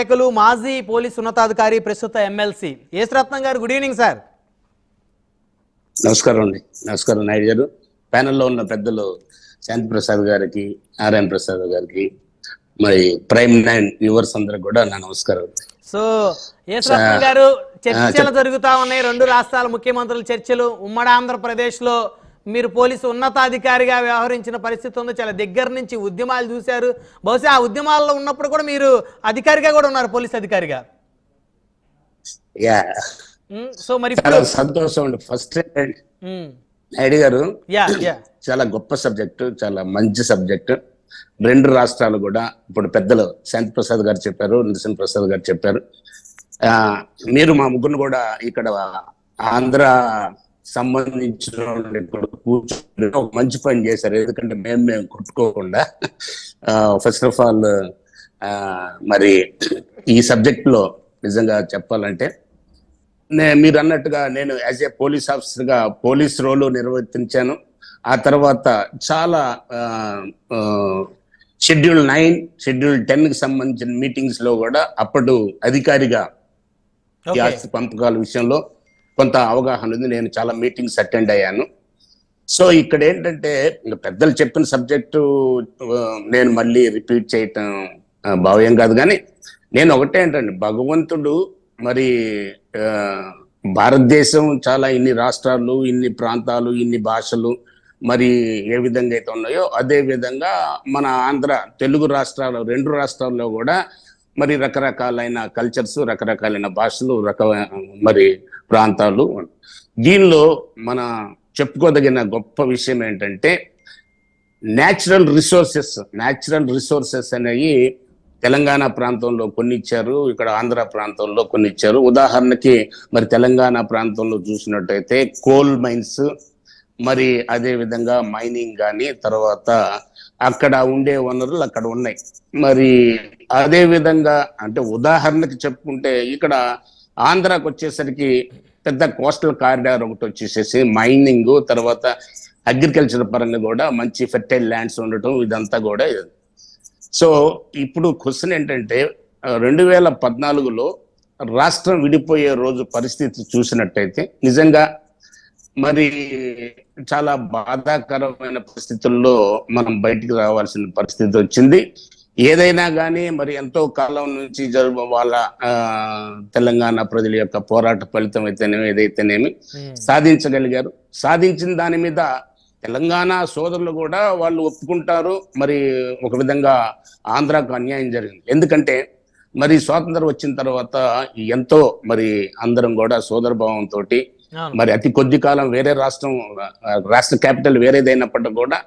నాయకులు మాజీ పోలీస్ ఉన్నతాధికారి ప్రస్తుత ఎమ్మెల్సీ యేసురత్నం గారు, గుడ్ ఈవినింగ్ సార్. నమస్కారం అండి. నమస్కారం నాయుడు గారు. ప్యానెల్లో ఉన్న పెద్దలు శాంతి ప్రసాద్ గారికి, నారాయణ ప్రసాద్ గారికి, మరి ప్రైమ్ 9 వ్యూవర్స్ అందరికి కూడా నా నమస్కారం. సో యేసురత్నం గారు, చర్చలు జరుగుతా ఉన్నాయి, రెండు రాష్ట్రాల ముఖ్యమంత్రుల చర్చలు. ఉమ్మడి ఆంధ్రప్రదేశ్ లో మీరు పోలీసు ఉన్నతాధికారిగా వ్యవహరించిన పరిస్థితి ఉంది. చాలా దగ్గర నుంచి ఉద్యమాలు చూశారు. బహుశా ఆ ఉద్యమాల్లో ఉన్నప్పుడు కూడా మీరు అధికారిగా కూడా ఉన్నారు, పోలీస్ అధికారిగా. సో మరి చాలా సంతోషం అండి. ఫస్ట్ నాయుడు గారు, చాలా గొప్ప సబ్జెక్టు, చాలా మంచి సబ్జెక్టు. రెండు రాష్ట్రాలు కూడా ఇప్పుడు పెద్దలు శాంతి ప్రసాద్ గారు చెప్పారు, నరసింహ ప్రసాద్ గారు చెప్పారు. మీరు మా ముగ్గురు కూడా ఇక్కడ ఆంధ్ర సంబంధించిన ఇక్కడ కూర్చొని ఒక మంచి పని చేశారు. ఎందుకంటే మేము కొట్టుకోకుండా ఫస్ట్ ఆఫ్ ఆల్ మరి ఈ సబ్జెక్ట్ లో నిజంగా చెప్పాలంటే మీరు అన్నట్టుగా నేను యాజ్ ఏ పోలీస్ ఆఫీసర్ గా పోలీస్ రోల్ నిర్వర్తించాను. ఆ తర్వాత చాలా షెడ్యూల్ 9, షెడ్యూల్ 10 కి సంబంధించిన మీటింగ్స్ లో కూడా అప్పుడు అధికారిగా ఈ ఆస్తి పంపకాల విషయంలో కొంత అవగాహన ఉంది. నేను చాలా మీటింగ్స్ అటెండ్ అయ్యాను. సో ఇక్కడ ఏంటంటే పెద్దలు చెప్పిన సబ్జెక్టు నేను మళ్ళీ రిపీట్ చేయటం భావ్యం కాదు. కానీ నేను ఒకటే ఏంటంటే, భగవంతుడు మరి భారతదేశం చాలా ఇన్ని రాష్ట్రాలు, ఇన్ని ప్రాంతాలు, ఇన్ని భాషలు మరి ఏ విధంగా అయితే ఉన్నాయో అదే విధంగా మన ఆంధ్ర తెలుగు రాష్ట్రాలు, రెండు రాష్ట్రాల్లో కూడా మరి రకరకాలైన కల్చర్స్, రకరకాలైన భాషలు, మరి ప్రాంతాలు. దీనిలో మన చెప్పుకోదగిన గొప్ప విషయం ఏంటంటే న్యాచురల్ రిసోర్సెస్ అనేవి తెలంగాణ ప్రాంతంలో కొన్ని ఇచ్చారు, ఇక్కడ ఆంధ్ర ప్రాంతంలో కొన్ని ఇచ్చారు. ఉదాహరణకి మరి తెలంగాణ ప్రాంతంలో చూసినట్టయితే కోల్ మైన్స్, మరి అదే విధంగా మైనింగ్ కానీ, తర్వాత అక్కడ ఉండే వనరులు అక్కడ ఉన్నాయి. మరి అదే విధంగా అంటే ఉదాహరణకి చెప్పుకుంటే ఇక్కడ ఆంధ్రాకి వచ్చేసరికి పెద్ద కోస్టల్ కారిడార్ ఒకటి వచ్చేసేసి మైనింగ్, తర్వాత అగ్రికల్చర్ పరంగా కూడా మంచి ఫెర్టైల్ ల్యాండ్స్ ఉండటం, ఇదంతా కూడా. సో ఇప్పుడు క్వశ్చన్ ఏంటంటే 2014లో రాష్ట్రం విడిపోయే రోజు పరిస్థితి చూసినట్టయితే నిజంగా మరి చాలా బాధాకరమైన పరిస్థితుల్లో మనం బయటికి రావాల్సిన పరిస్థితి వచ్చింది. ఏదైనా కానీ మరి ఎంతో కాలం నుంచి వాళ్ళ తెలంగాణ ప్రజల యొక్క పోరాట ఫలితం అయితేనేమి, ఏదైతేనేమి సాధించగలిగారు. సాధించిన దాని మీద తెలంగాణ సోదరులు కూడా వాళ్ళు ఒప్పుకుంటారు. మరి ఒక విధంగా ఆంధ్రాకు అన్యాయం జరిగింది. ఎందుకంటే మరి స్వాతంత్రం వచ్చిన తర్వాత ఎంతో మరి అందరం కూడా సోదర భావంతో మరి అతి కొద్ది కాలం వేరే రాష్ట్ర క్యాపిటల్ వేరేదైనప్పటికీ కూడా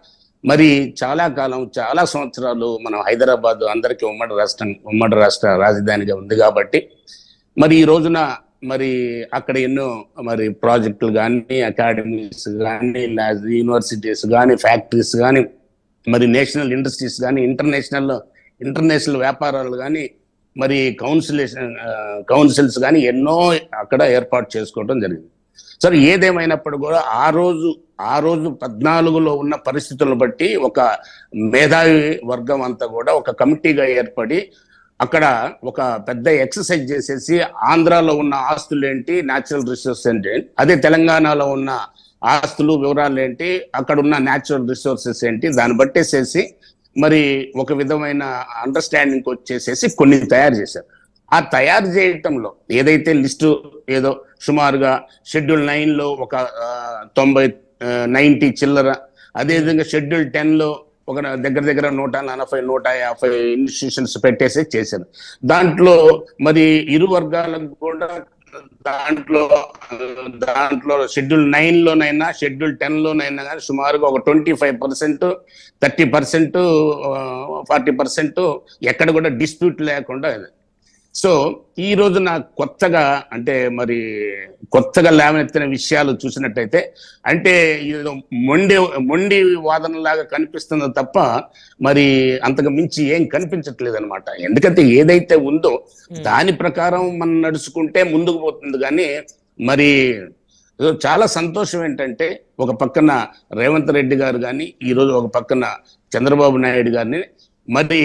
మరి చాలా కాలం, చాలా సంవత్సరాలు మనం హైదరాబాద్ అందరికీ ఉమ్మడి రాష్ట్ర రాజధానిగా ఉంది కాబట్టి మరి ఈ రోజున మరి అక్కడ ఎన్నో మరి ప్రాజెక్టులు కానీ, అకాడమీస్ కానీ, యూనివర్సిటీస్ కానీ, ఫ్యాక్టరీస్ కానీ, మరి నేషనల్ ఇండస్ట్రీస్ కానీ, ఇంటర్నేషనల్ వ్యాపారాలు కానీ, మరి కౌన్సిల్స్ కానీ ఎన్నో అక్కడ ఏర్పాటు చేసుకోవడం జరిగింది. సరే, ఏదేమైనప్పుడు కూడా ఆ రోజు 14లో ఉన్న పరిస్థితులను బట్టి ఒక మేధావి వర్గం అంతా కూడా ఒక కమిటీగా ఏర్పడి అక్కడ ఒక పెద్ద ఎక్సర్సైజ్ చేసేసి ఆంధ్రాలో ఉన్న ఆస్తులు ఏంటి, న్యాచురల్ రిసోర్సెస్ ఏంటి, అదే తెలంగాణలో ఉన్న ఆస్తులు వివరాలు ఏంటి, అక్కడ ఉన్న న్యాచురల్ రిసోర్సెస్ ఏంటి, దాన్ని బట్టేసేసి మరి ఒక విధమైన అండర్స్టాండింగ్ వచ్చేసేసి కొన్ని తయారు చేశారు. ఆ తయారు చేయటంలో ఏదైతే లిస్టు ఏదో సుమారుగా షెడ్యూల్ 9లో ఒక 90 చిల్లర, అదేవిధంగా షెడ్యూల్ 10లో ఒక దగ్గర 140-150 ఇన్స్టిట్యూషన్స్ పెట్టేసి చేశారు. దాంట్లో మరి ఇరు వర్గాలకు కూడా దాంట్లో షెడ్యూల్ 9లోనైనా షెడ్యూల్ 10లోనైనా కానీ సుమారుగా ఒక 25%, 30%, 40% ఎక్కడ కూడా డిస్ప్యూట్ లేకుండా. సో ఈ రోజు నాకు కొత్తగా లేవనెత్తిన విషయాలు చూసినట్టయితే అంటే మొండి వాదనలాగా కనిపిస్తుంది తప్ప మరి అంతకు మించి ఏం కనిపించట్లేదు అనమాట. ఎందుకంటే ఏదైతే ఉందో దాని ప్రకారం మనం నడుచుకుంటే ముందుకు పోతుంది. కానీ మరి చాలా సంతోషం ఏంటంటే ఒక పక్కన రేవంత్ రెడ్డి గారు కానీ, ఈరోజు ఒక పక్కన చంద్రబాబు నాయుడు గారిని మరి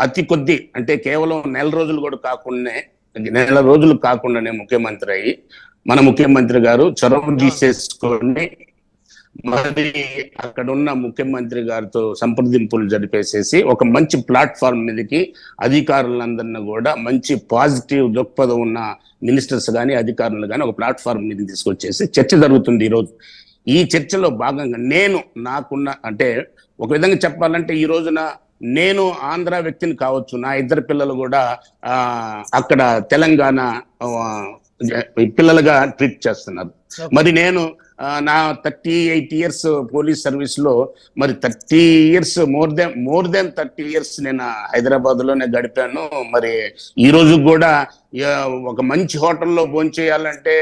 అతి కొద్ది అంటే కేవలం నెల రోజులు కాకుండానే ముఖ్యమంత్రి అయ్యి మన ముఖ్యమంత్రి గారు చొరవ తీసేసుకొని మరి అక్కడ ఉన్న ముఖ్యమంత్రి గారితో సంప్రదింపులు జరిపేసేసి ఒక మంచి ప్లాట్ఫామ్ మీదకి అధికారులందరినీ కూడా మంచి పాజిటివ్ దృక్పథం ఉన్న మినిస్టర్స్ కానీ అధికారులు కానీ ఒక ప్లాట్ఫామ్ మీదకి తీసుకొచ్చేసి చర్చ జరుగుతుంది ఈరోజు. ఈ చర్చలో భాగంగా నాకున్న అంటే ఒక విధంగా చెప్పాలంటే ఈ రోజున నేను ఆంధ్ర వ్యక్తిని కావచ్చు, నా ఇద్దరు పిల్లలు కూడా అక్కడ తెలంగాణ పిల్లలుగా ట్రీట్ చేస్తున్నారు. మరి నేను నా 38 years పోలీస్ సర్వీస్ లో మరి 30 years మోర్ దెన్ 30 years నేను హైదరాబాద్ లోనే గడిపాను. మరి ఈ రోజు కూడా ఒక మంచి హోటల్లో భోంచేయాలంటే,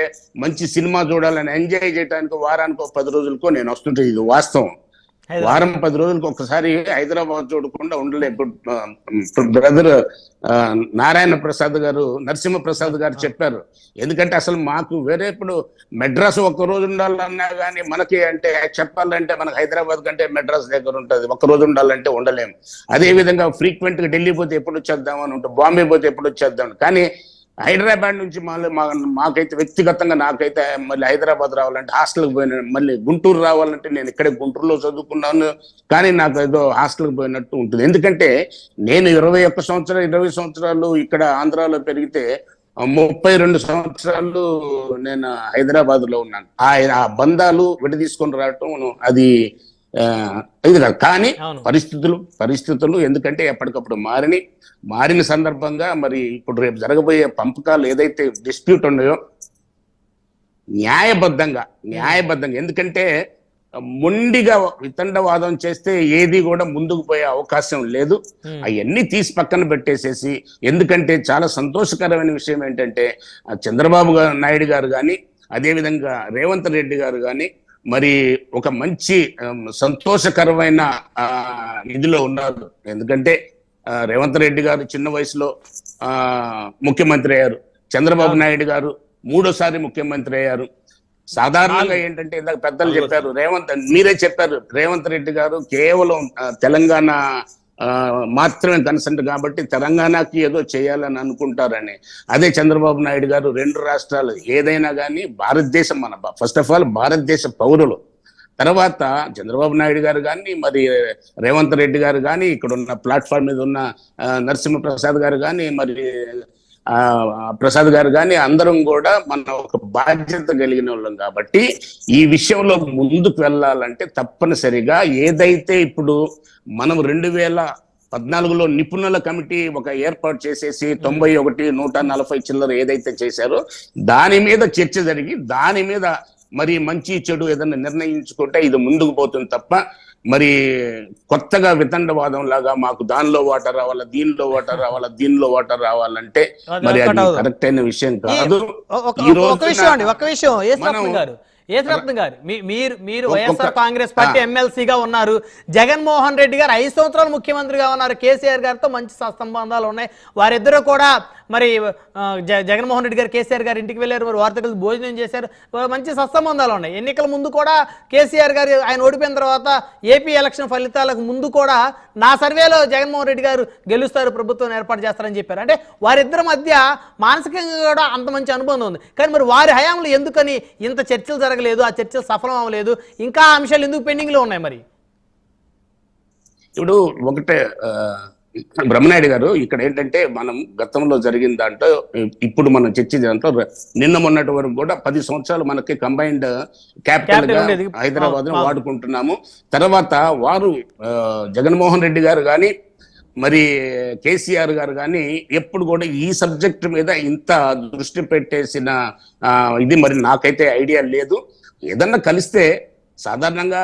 మంచి సినిమా చూడాలని, ఎంజాయ్ చేయడానికి వారానికి 10 రోజులకో నేను వస్తుంటే ఇది వాస్తవం. వారం 10 రోజులకు ఒకసారి హైదరాబాద్ చూడకుండా ఉండలేదు. బ్రదర్ నారాయణ ప్రసాద్ గారు, నరసింహ ప్రసాద్ గారు చెప్పారు. ఎందుకంటే అసలు మాకు వేరే ఇప్పుడు మెడ్రాస్ ఒక్క రోజు ఉండాలన్నా కానీ మనకి అంటే చెప్పాలంటే మనకు హైదరాబాద్ కంటే మెడ్రాస్ దగ్గర ఉంటుంది. ఒక్క రోజు ఉండాలంటే ఉండలేము. అదే విధంగా ఫ్రీక్వెంట్ గా ఢిల్లీ పోతే ఎప్పుడు వచ్చేద్దాం అని ఉంటుంది, బాంబే పోతే ఎప్పుడు వచ్చేద్దాం. కానీ హైదరాబాద్ నుంచి మాకైతే వ్యక్తిగతంగా నాకైతే మళ్ళీ హైదరాబాద్ రావాలంటే హాస్టల్కి పోయిన, మళ్ళీ గుంటూరు రావాలంటే నేను ఇక్కడే గుంటూరులో చదువుకున్నాను కానీ నాకు ఏదో హాస్టల్కి పోయినట్టు ఉంటుంది. ఎందుకంటే నేను 20 సంవత్సరాలు ఇక్కడ ఆంధ్రాలో పెరిగితే 32 సంవత్సరాలు నేను హైదరాబాద్ లో ఉన్నాను. ఆ బంధాలు విడదీసుకొని రావటం అది ఇది కాదు. కానీ పరిస్థితులు ఎందుకంటే ఎప్పటికప్పుడు మారిన సందర్భంగా మరి ఇప్పుడు రేపు జరగబోయే పంపకాలు ఏదైతే డిస్ప్యూట్ ఉన్నాయో న్యాయబద్ధంగా ఎందుకంటే మొండిగా వితండవాదం చేస్తే ఏది కూడా ముందుకు పోయే అవకాశం లేదు. అవన్నీ తీసి పక్కన పెట్టేసేసి, ఎందుకంటే చాలా సంతోషకరమైన విషయం ఏంటంటే చంద్రబాబు నాయుడు గారు కానీ అదేవిధంగా రేవంత్ రెడ్డి గారు కానీ మరి ఒక మంచి సంతోషకరమైన ఇదిలో ఉన్నారు. ఎందుకంటే రేవంత్ రెడ్డి గారు చిన్న వయసులో ముఖ్యమంత్రి అయ్యారు. చంద్రబాబు నాయుడు గారు 3వ సారి ముఖ్యమంత్రి అయ్యారు. సాధారణంగా ఏంటంటే ఇందాక పెద్దలు చెప్పారు, మీరే చెప్పారు, రేవంత్ రెడ్డి గారు కేవలం తెలంగాణ మాత్రమే కన్సెంట్ కాబట్టి తెలంగాణకి ఏదో చేయాలని అనుకుంటారని. అదే చంద్రబాబు నాయుడు గారు 2 రాష్ట్రాలు ఏదైనా కానీ భారతదేశం ఫస్ట్ ఆఫ్ ఆల్ భారతదేశ పౌరులు, తర్వాత చంద్రబాబు నాయుడు గారు కానీ మరి రేవంత్ రెడ్డి గారు కానీ ఇక్కడ ఉన్న ప్లాట్ఫామ్ మీద ఉన్న నరసింహ ప్రసాద్ గారు కానీ మరి ప్రసాద్ గారు కానీ అందరం కూడా మన ఒక బాధ్యత కలిగిన వాళ్ళం కాబట్టి ఈ విషయంలో ముందుకు వెళ్ళాలంటే తప్పనిసరిగా ఏదైతే ఇప్పుడు మనం 2014లో నిపుణుల కమిటీ ఒక ఏర్పాటు చేసేసి 91 140 చిల్లర ఏదైతే చేశారో దాని మీద చర్చ జరిగి దాని మీద మరి మంచి చెడు ఏదైనా నిర్ణయించుకుంటే ఇది ముందుకు పోతుంది తప్ప మరి కొత్తగా వితండవాదం లాగా మాకు దానిలో వాటర్ రావాలా, దీనిలో వాటర్ రావాలా, దీనిలో వాటర్ రావాలంటే మరి అది కరెక్ట్ అయిన విషయం కాదు. ఈ రోజు ఏసరత్న గారు మీరు వైఎస్ఆర్ కాంగ్రెస్ పార్టీ ఎమ్మెల్సీగా ఉన్నారు. జగన్మోహన్ రెడ్డి గారు 5 సంవత్సరాలు ముఖ్యమంత్రిగా ఉన్నారు. కేసీఆర్ గారితో మంచి సత్సంబంధాలు ఉన్నాయి. వారిద్దరూ కూడా మరి జగన్మోహన్ రెడ్డి గారు కేసీఆర్ గారు ఇంటికి వెళ్ళారు, మరి వారితో కలిసి భోజనం చేశారు, మంచి సత్సంబంధాలు ఉన్నాయి. ఎన్నికల ముందు కూడా కేసీఆర్ గారు ఆయన ఓడిపోయిన తర్వాత ఏపీ ఎలక్షన్ ఫలితాలకు ముందు కూడా నా సర్వేలో జగన్మోహన్ రెడ్డి గారు గెలుస్తారు, ప్రభుత్వం ఏర్పాటు చేస్తారని చెప్పారు. అంటే వారిద్దరి మధ్య మానసికంగా కూడా అంత మంచి అనుబంధం ఉంది. కానీ మరి వారి హయాంలో ఎందుకని ఇంత చర్చలు జరగలేదు, ఆ చర్చలు సఫలం అవ్వలేదు, ఇంకా అంశాలు ఎందుకు పెండింగ్ లో ఉన్నాయి? మరి ఇప్పుడు ఒకటే బ్రహ్మనాయుడు గారు, ఇక్కడ ఏంటంటే మనం గతంలో జరిగిన దాంట్లో ఇప్పుడు మనం చర్చ దాంట్లో నిన్న మొన్నటి వరకు కూడా 10 సంవత్సరాలు మనకి కంబైన్డ్ క్యాపిటల్ గా హైదరాబాద్ ను వాడుకుంటున్నాము. తర్వాత వారు జగన్మోహన్ రెడ్డి గారు కానీ మరి కేసీఆర్ గారు కానీ ఎప్పుడు కూడా ఈ సబ్జెక్ట్ మీద ఇంత దృష్టి పెట్టేసిన ఇది మరి నాకైతే ఐడియా లేదు. ఏదన్నా కలిస్తే సాధారణంగా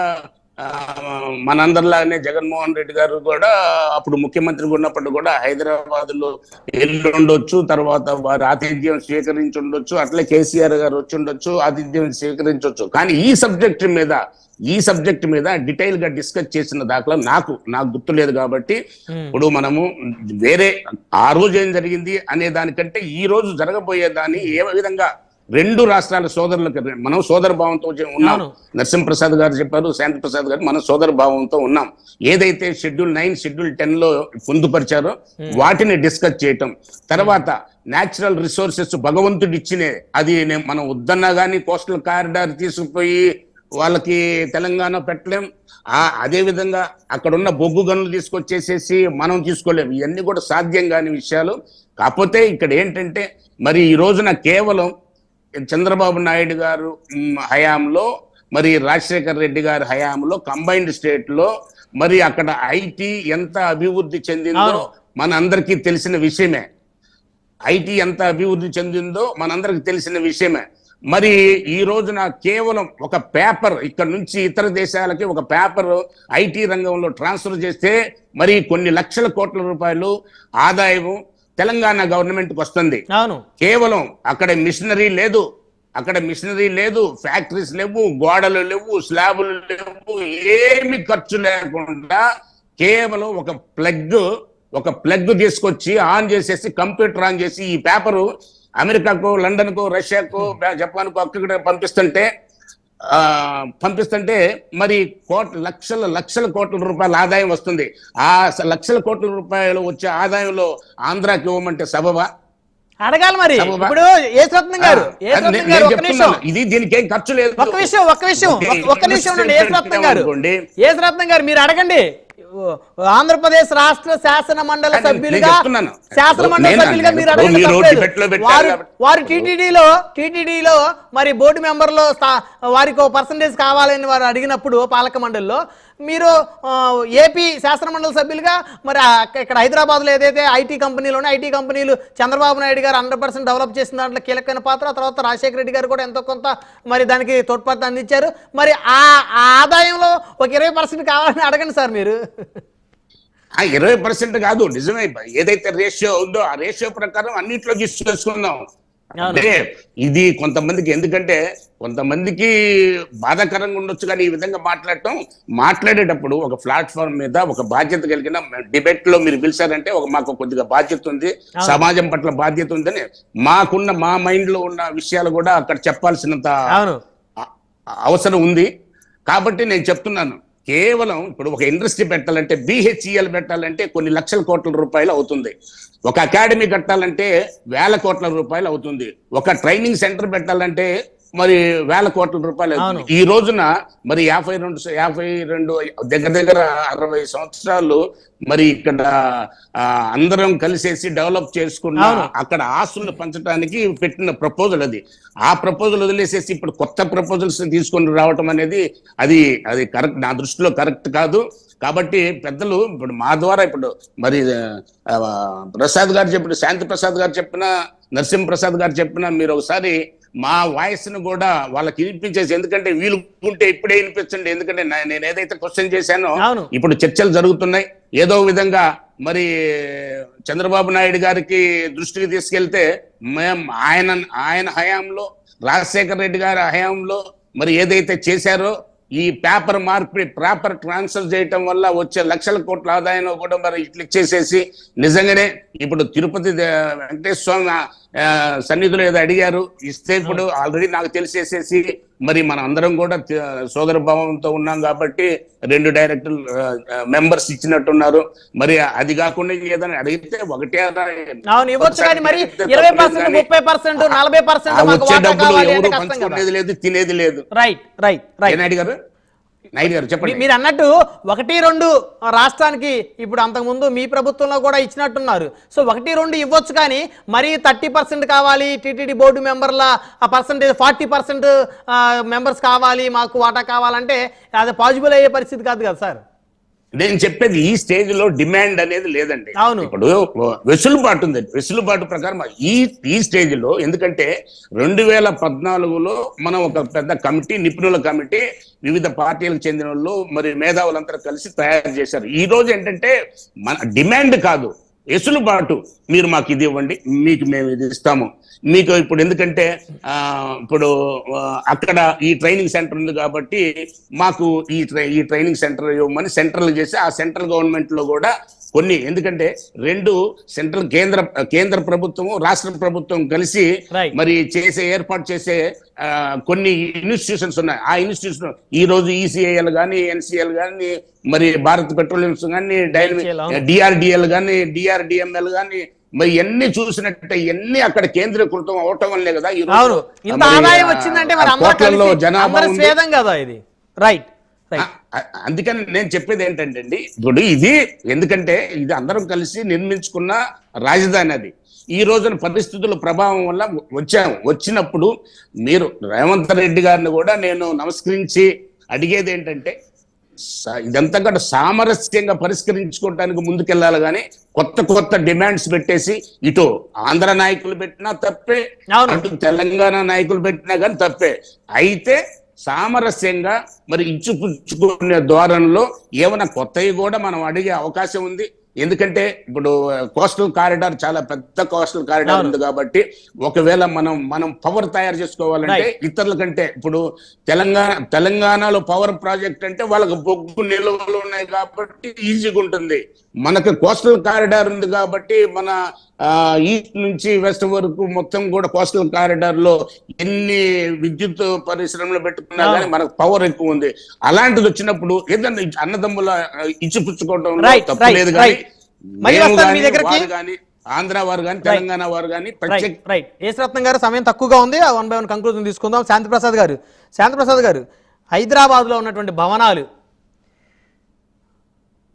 మనందరిలాగానే జగన్మోహన్ రెడ్డి గారు కూడా అప్పుడు ముఖ్యమంత్రిగా ఉన్నప్పుడు కూడా హైదరాబాద్ లో వెళ్ళి ఉండొచ్చు, తర్వాత వారు ఆతిథ్యం స్వీకరించి ఉండొచ్చు, అట్లే కేసీఆర్ గారు వచ్చి ఉండొచ్చు, ఆతిథ్యం స్వీకరించవచ్చు. కానీ ఈ సబ్జెక్ట్ మీద డీటెయిల్ గా డిస్కస్ చేసిన దాఖలా నాకు గుర్తు లేదు. కాబట్టి ఇప్పుడు మనము వేరే ఆ రోజు ఏం జరిగింది అనే దానికంటే ఈ రోజు జరగబోయే దాన్ని ఏ విధంగా రెండు రాష్ట్రాల సోదరులకు మనం సోదర భావంతో ఉన్నాం. అవును. నరసింహప్రసాద్ గారు చెప్పారు, శాంతి ప్రసాద్ గారు, మనం సోదర భావంతో ఉన్నాం. ఏదైతే షెడ్యూల్ 9 షెడ్యూల్ 10 లో పొందుపరిచారో వాటిని డిస్కస్ చేయటం, తర్వాత న్యాచురల్ రిసోర్సెస్ భగవంతుడు ఇచ్చినే, అది మనం వద్దన్నా కానీ కోస్టల్ కారిడార్ తీసుకుపోయి వాళ్ళకి తెలంగాణ పెట్టలేం. అదే విధంగా అక్కడ ఉన్న బొగ్గు గనులు తీసుకొచ్చేసేసి మనం తీసుకోలేము. ఇవన్నీ కూడా సాధ్యం కాని విషయాలు. కాకపోతే ఇక్కడ ఏంటంటే మరి ఈ రోజున కేవలం చంద్రబాబు నాయుడు గారు హయాంలో, మరి రాజశేఖర్ రెడ్డి గారి హయాంలో కంబైన్డ్ స్టేట్ లో మరి అక్కడ ఐటీ ఎంత అభివృద్ధి చెందిందో మనందరికీ తెలిసిన విషయమే. ఐటీ ఎంత అభివృద్ధి చెందిందో మనందరికి తెలిసిన విషయమే. మరి ఈ రోజున కేవలం ఒక పేపర్ ఇక్కడ నుంచి ఇతర దేశాలకి ఒక పేపర్ ఐటీ రంగంలో ట్రాన్స్ఫర్ చేస్తే మరి కొన్ని లక్షల కోట్ల రూపాయలు ఆదాయం తెలంగాణ గవర్నమెంట్ కి వస్తుంది. కేవలం అక్కడ మిషనరీ లేదు, ఫ్యాక్టరీస్ లేవు, గోడలు లేవు, స్లాబులు లేవు, ఏమి ఖర్చు లేకుండా కేవలం ఒక ప్లగ్ తీసుకొచ్చి ఆన్ చేసేసి కంప్యూటర్ ఆన్ చేసి ఈ పేపరు అమెరికాకు, లండన్కు, రష్యాకు, జపాన్కు అక్కడ పంపిస్తుంటే మరి లక్షల కోట్ల రూపాయల ఆదాయం వస్తుంది. ఆ లక్షల కోట్ల రూపాయలు వచ్చే ఆదాయంలో ఆంధ్రాకి ఇవ్వమంటే సబబా? అడగాలి మరి. ఇప్పుడు యేసరత్నం గారు ఇది దీనికి ఏం ఖర్చు లేదు. ఒక్క నిమిషం యేసరత్నం గారు మీరు అడగండి. ఆంధ్రప్రదేశ్ రాష్ట్ర శాసన మండలి సభ్యులుగా మీరు అడగండి. వారు టీటీడీలో మరి బోర్డు మెంబర్లో వారికి పర్సంటేజ్ కావాలని వారు అడిగినప్పుడు పాలక మండలిలో మీరు ఏపీ శాసన మండలి సభ్యులుగా మరి ఇక్కడ హైదరాబాద్ లో ఏదైతే ఐటీ కంపెనీలు చంద్రబాబు నాయుడు గారు 100% డెవలప్ చేసిన దాంట్లో కీలకమైన పాత్ర, తర్వాత రాజశేఖర రెడ్డి గారు కూడా ఎంతో కొంత మరి దానికి తోడ్పాటు అందించారు. మరి ఆ ఆదాయంలో ఒక 20% కావాలని అడగండి సార్ మీరు. 20% కాదు, నిజమే. ఏదైతే రేషియో ఉందో ఆ రేషియో ప్రకారం అన్నింటిలో తీసుకుందాం. అంటే ఇది కొంతమందికి, ఎందుకంటే కొంతమందికి బాధాకరంగా ఉండొచ్చు, కానీ ఈ విధంగా మాట్లాడేటప్పుడు ఒక ప్లాట్ఫామ్ మీద ఒక బాధ్యత కలిగిన డిబేట్ లో మీరు పిలిచారంటే మాకు కొద్దిగా బాధ్యత ఉంది, సమాజం పట్ల బాధ్యత ఉందని మా మైండ్ లో ఉన్న విషయాలు కూడా అక్కడ చెప్పాల్సినంత అవసరం ఉంది. కాబట్టి నేను చెప్తున్నాను, కేవలం ఇప్పుడు ఒక ఇండస్ట్రీ పెట్టాలంటే, బిహెచ్ఈఎల్ పెట్టాలంటే కొన్ని లక్షల కోట్ల రూపాయలు అవుతుంది. ఒక అకాడమీ కట్టాలంటే వేల కోట్ల రూపాయలు అవుతుంది. ఒక ట్రైనింగ్ సెంటర్ పెట్టాలంటే మరి వేల కోట్ల రూపాయలు అవుతుంది. ఈ రోజున మరి 52 దగ్గర 60 సంవత్సరాలు మరి ఇక్కడ అందరం కలిసేసి డెవలప్ చేసుకున్న అక్కడ ఆస్తులను పంచడానికి పెట్టిన ప్రపోజల్ అది. ఆ ప్రపోజల్ వదిలేసేసి ఇప్పుడు కొత్త ప్రపోజల్స్ తీసుకొని రావటం అనేది అది కరెక్ట్, నా దృష్టిలో కరెక్ట్ కాదు. కాబట్టి పెద్దలు ఇప్పుడు మా ద్వారా ఇప్పుడు మరి ప్రసాద్ గారు చెప్పిన, శాంతి ప్రసాద్ గారు చెప్పిన, నరసింహప్రసాద్ గారు చెప్పిన, మీరు ఒకసారి మా వాయిస్ ను కూడా వాళ్ళకి వినిపించేసి, ఎందుకంటే వీలు ఉంటే ఇప్పుడే వినిపించండి. ఎందుకంటే నేను ఏదైతే క్వశ్చన్ చేశానో ఇప్పుడు చర్చలు జరుగుతున్నాయి. ఏదో విధంగా మరి చంద్రబాబు నాయుడు గారికి దృష్టికి తీసుకెళ్తే ఆయన హయాంలో, రాజశేఖర రెడ్డి గారి హయాంలో మరి ఏదైతే చేశారో ఈ పేపర్ మార్పిడి ప్రాపర్ ట్రాన్స్ఫర్ చేయటం వల్ల వచ్చే లక్షల కోట్ల ఆదాయం కూడా మరి ఇట్లా ఇచ్చేసేసి, నిజంగానే ఇప్పుడు తిరుపతి వెంకటేశ్వర స్వామి సన్నిధిలో ఏదో అడిగారు, ఇస్తే ఇప్పుడు ఆల్రెడీ నాకు తెలిసేసేసి మరి మన అందరం కూడా సోదర భావంతో ఉన్నాం కాబట్టి 2 డైరెక్టర్ మెంబర్స్ ఇచ్చినట్టున్నారు. మరి అది కాకుండా ఏదైనా అడిగితే ఒకటే వచ్చే డబ్బులు ఎవరు పంచుకునేది లేదు, తినేది లేదు. అడిగారు నాయుడు గారు చెప్పండి. మీరు అన్నట్టు 1-2 రాష్ట్రానికి ఇప్పుడు అంతకుముందు మీ ప్రభుత్వంలో కూడా ఇచ్చినట్టున్నారు. సో 1-2 ఇవ్వచ్చు, కానీ మరి 30% కావాలి టీటీడీ బోర్డు మెంబర్ల పర్సంటేజ్, 40% మెంబర్స్ కావాలి, మాకు వాటా కావాలంటే అది పాజిబుల్ అయ్యే పరిస్థితి కాదు కదా సార్. నేను చెప్పేది ఈ స్టేజ్ లో డిమాండ్ అనేది లేదండి. ఇప్పుడు వెసులుబాటు ఉంది, వెసులుబాటు ప్రకారం ఈ స్టేజ్ లో. ఎందుకంటే 2014లో మనం ఒక పెద్ద కమిటీ, నిపుణుల కమిటీ, వివిధ పార్టీలకు చెందిన వాళ్ళు మరి మేధావులంతా కలిసి తయారు చేశారు. ఈ రోజు ఏంటంటే మన డిమాండ్ కాదు, వెసులుబాటు. మీరు మాకు ఇది ఇవ్వండి, మీకు మేము ఇది ఇస్తాము మీకు. ఇప్పుడు ఎందుకంటే ఇప్పుడు అక్కడ ఈ ట్రైనింగ్ సెంటర్ ఉంది కాబట్టి మాకు ఈ ట్రైనింగ్ సెంటర్ ఇవ్వమని సెంట్రల్ చేసి, ఆ సెంట్రల్ గవర్నమెంట్ లో కూడా కొన్ని, ఎందుకంటే రెండు సెంట్రల్ కేంద్ర ప్రభుత్వము రాష్ట్ర ప్రభుత్వం కలిసి Right. మరి ఏర్పాటు చేసే కొన్ని ఇన్స్టిట్యూషన్స్ ఉన్నాయి. ఆ ఇన్స్టిట్యూషన్ ఈ రోజు ఈసీఐఎల్ కానీ, ఎన్సీఎల్ కానీ, మరి భారత్ పెట్రోలియంస్ కానీ, డిఆర్డిఎల్ కానీ, డిఆర్డిఎంఎల్ కానీ, మరి ఎన్ని చూసినట్టే ఇవన్నీ అక్కడ కేంద్రీకృతం అవటం వల్లే కదా ఈ రోజు ఇంత ఆదాయం వచ్చిందంటే మరి కోట్లలో జనాభా ఉంది. స్వేదం కదా ఇది. రైట్. అందుకని నేను చెప్పేది ఏంటంటే అండి, ఇప్పుడు ఇది ఎందుకంటే ఇది అందరం కలిసి నిర్మించుకున్న రాజధాని. అది ఈ రోజున పరిస్థితుల ప్రభావం వల్ల వచ్చినప్పుడు మీరు రేవంత్ రెడ్డి గారిని కూడా నేను నమస్కరించి అడిగేది ఏంటంటే, ఇదంతా కూడా సామరస్యంగా పరిష్కరించుకోవడానికి ముందుకెళ్ళాలి కానీ కొత్త డిమాండ్స్ పెట్టేసి ఇటు ఆంధ్ర నాయకులు పెట్టినా తప్పే, అటు తెలంగాణ నాయకులు పెట్టినా కానీ తప్పే. అయితే సామరస్యంగా మరి ఇచ్చిపుచ్చుకునే ధోరణిలో ఏమైనా కొత్తవి కూడా మనం అడిగే అవకాశం ఉంది. ఎందుకంటే ఇప్పుడు కోస్టల్ కారిడార్ చాలా పెద్ద కోస్టల్ కారిడార్ ఉంది కాబట్టి ఒకవేళ మనం పవర్ తయారు చేసుకోవాలంటే ఇతరుల కంటే, ఇప్పుడు తెలంగాణలో పవర్ ప్రాజెక్ట్ అంటే వాళ్ళకి బొగ్గు నిల్వలు ఉన్నాయి కాబట్టి ఈజీగా ఉంటుంది. మనకు కోస్టల్ కారిడార్ ఉంది కాబట్టి మన ఈస్ట్ నుంచి వెస్ట్ వరకు మొత్తం కూడా కోస్టల్ కారిడార్ లో ఎన్ని విద్యుత్ పరిశ్రమలు పెట్టుకున్నా కానీ మనకు పవర్ ఎక్కువ ఉంది. అలాంటిది వచ్చినప్పుడు ఏదన్నా అన్నదమ్ముల ఇచ్చిపుచ్చుకోవడం తప్పలేదు. కానీ ఆంధ్ర వారు కానీ తెలంగాణ వారు కానీ రైట్. యేసరత్నం గారు, సమయం తక్కువగా ఉంది, 1 by 1 కంక్లూజన్ తీసుకుందాం. శాంతిప్రసాద్ గారు, హైదరాబాద్ లో ఉన్నటువంటి భవనాలు